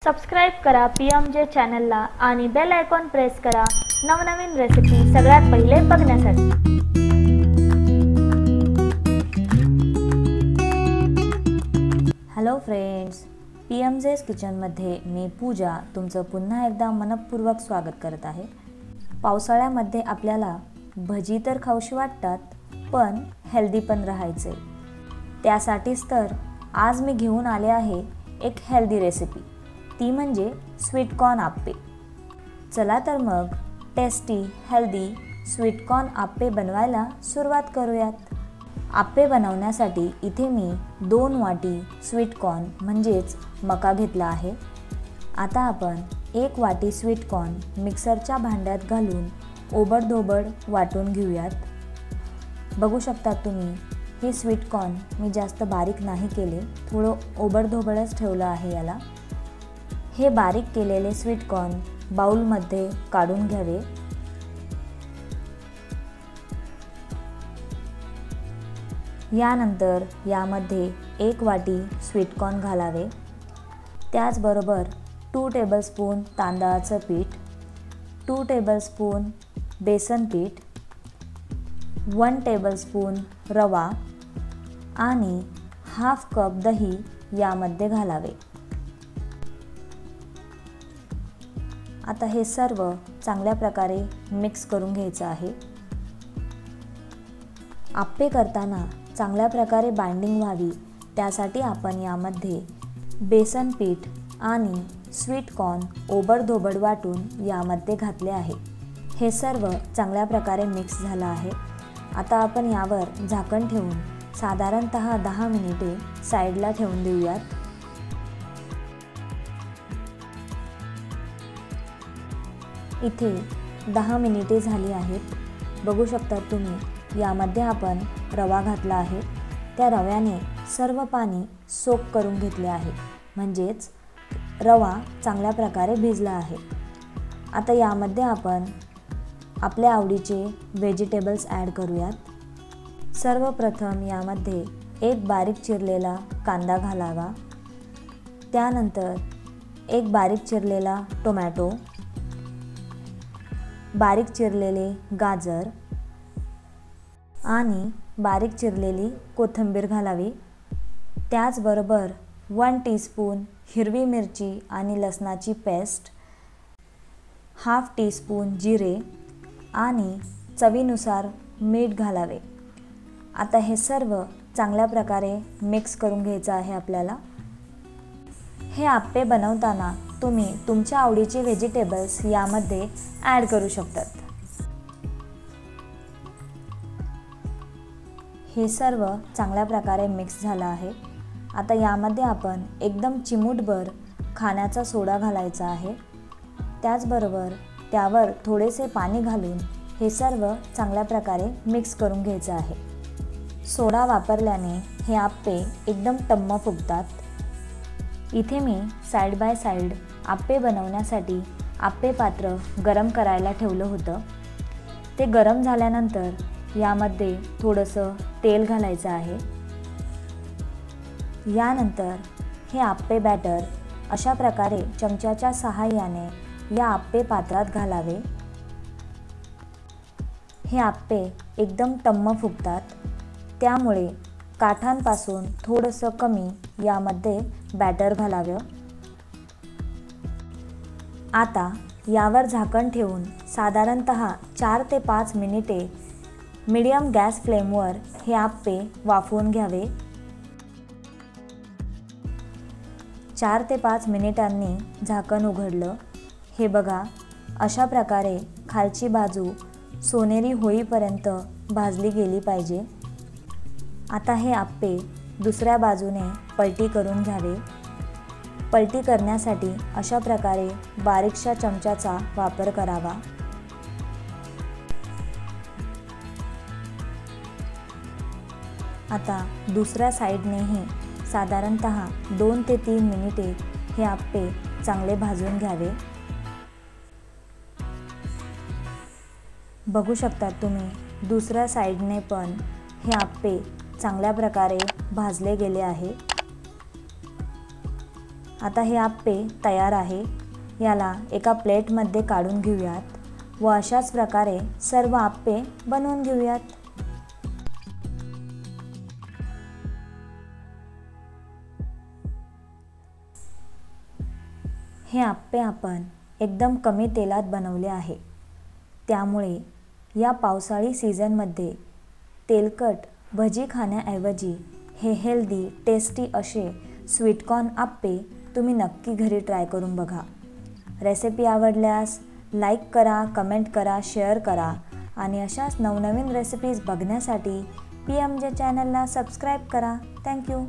Subscribe करा PMJ चॅनलला आणि बेल आयकॉन प्रेस करा नवनवीन रेसिपी सगळ्यात पहिले बघण्यासाठी। हॅलो फ्रेंड्स, PMJ's किचनमध्ये मी पूजा तुमचं पुन्हा एकदा मनपूर्वक स्वागत करत आहे। पावसाळ्यामध्ये आपल्याला भजी तर खाऊशी वाटतात, पण हेल्दी पण राहायचे। त्यासाठीच तर आज मी घेऊन आले आहे एक हेल्दी रेसिपी, ती म्हणजे स्वीट कॉर्न आप्पे। चला तर मग टेस्टी हेल्दी स्वीट कॉर्न आप्पे बनवायला सुरुवात करूयात। आप्पे बनवण्यासाठी इथे मी 2 वाटी स्वीट कॉर्न म्हणजेच मका घेतला आहे। आता आपण 1 वाटी स्वीट कॉर्न मिक्सरच्या भांड्यात घालून ओबडधोबड वाटून घेऊयात। बघू शकता तुम्ही, हे स्वीट कॉर्न मी जास्त बारीक नाही केले, थोडं ओबडधोबडच ठेवलं आहे याला। हे बारीक केलेले स्वीट कॉर्न बाउलमध्ये काढून घ्यावे। यानंतर यामध्ये 1 वाटी स्वीट कॉर्न घालावे। त्याचबरोबर 2 टेबलस्पून तांदळाचं पीठ, 2 टेबलस्पून बेसन पीठ, 1 टेबलस्पून रवा आणि हाफ कप दही यामध्ये घालावे। आता हे सर्व चांगल्या प्रकारे मिक्स करून घ्यायचं आहे। आप्पे करताना चांगल्या प्रकारे बाइंडिंग व्हावी त्यासाठी आपण यामध्ये बेसन पीठ आणि स्वीट कॉर्न ओबडधोबड वाटून यामध्ये घातले आहे। हे सर्व चांगल्या प्रकारे मिक्स झालं आहे। आता आपण यावर झाकण ठेवून साधारणतः 10 मिनिटे साईडला ठेवून देऊयात। इथे 10 मिनिटे झाली आहेत। बघू शकता तुम्ही, यामध्ये आपण रवा घातला आहे। त्या रव्याने सर्व पाणी सोक करून घेतले आहे, म्हणजेच रवा चांगल्या प्रकारे भिजला आहे। आता यामध्ये आपण आपल्या आवडीचे व्हेजिटेबल्स ॲड करूयात। सर्वप्रथम यामध्ये 1 बारीक चिरलेला कांदा घालावा। त्यानंतर 1 बारीक चिरलेला टोमॅटो, बारीक चिरलेले गाजर आणि बारीक चिरलेली कोथिंबीर घालावी। त्याचबरोबर 1 टीस्पून हिरवी मिरची आणि लसणाची पेस्ट, हाफ टीस्पून जिरे आणि चवीनुसार मीठ घालावे। आता हे सर्व चांगल्या प्रकारे मिक्स करून घ्यायचं आहे आपल्याला। हे आप्पे बनवताना तुम्ही तुमच्या आवडीचे व्हेजिटेबल्स यामध्ये ॲड करू शकतात। हे सर्व चांगल्या प्रकारे मिक्स झालं आहे। आता यामध्ये आपण एकदम चिमूटभर खाण्याचा सोडा घालायचा आहे। त्याचबरोबर त्यावर थोडेसे पाणी घालून हे सर्व चांगल्या प्रकारे मिक्स करून घ्यायचं आहे। सोडा वापरल्याने हे आप्पे एकदम टम्म फुगतात। इथे मी साइड बाय साइड आप्पे बनवण्यासाठी आप्पे पात्र गरम करायला ठेवलं होतं। ते गरम झाल्यानंतर यामध्ये थोडंसं तेल घालायचं आहे। यानंतर हे आप्पे बॅटर अशा प्रकारे चमच्याच्या सहाय्याने या आप्पे पात्रात घालावे। हे आप्पे एकदम टम्म फुगतात, त्यामुळे काठांपासून थोडंसं कमी यामध्ये बॅटर घालावं। आता यावर झाकण ठेवून साधारणतः 4 ते 5 मिनिटे मीडियम गॅस फ्लेमवर हे आप्पे वाफवून घ्यावे। 4 ते 5 मिनिटांनी झाकण उघडलं। हे बघा, अशा प्रकारे खालची बाजू सोनेरी होईपर्यंत भाजली गेली पाहिजे। आता हे आप्पे दुसऱ्या बाजूने पलटी करून घ्यावे। पलटी करण्यासाठी अशा प्रकारे बारीकशा चमच्याचा वापर करावा। आता दुसऱ्या साईडनेही साधारणतः 2 ते 3 मिनिटे हे आप्पे चांगले भाजून घ्यावे। बघू शकता तुम्ही, दुसऱ्या साईडने पण हे आप्पे चांगल्या प्रकारे भाजले गेले आहे। आता हे आप्पे तयार आहे. याला एका प्लेटमध्ये काढून घेऊयात व अशाच प्रकारे सर्व आप्पे बनवून घेऊयात. हे आप्पे आपण एकदम कमी तेलात बनवले आहे. त्यामुळे या पावसाळी सीझनमध्ये तेलकट भजी खाण्याऐवजी हे हेल्दी टेस्टी असे स्वीटकॉर्न आप्पे तुम्ही नक्की घरी ट्राय करून बघा. रेसिपी आवडल्यास लाईक करा, कमेंट करा, शेअर करा आणि अशाच नवनवीन रेसिपीज बघण्यासाठी PMJ चॅनलला सबस्क्राईब करा. थँक्यू.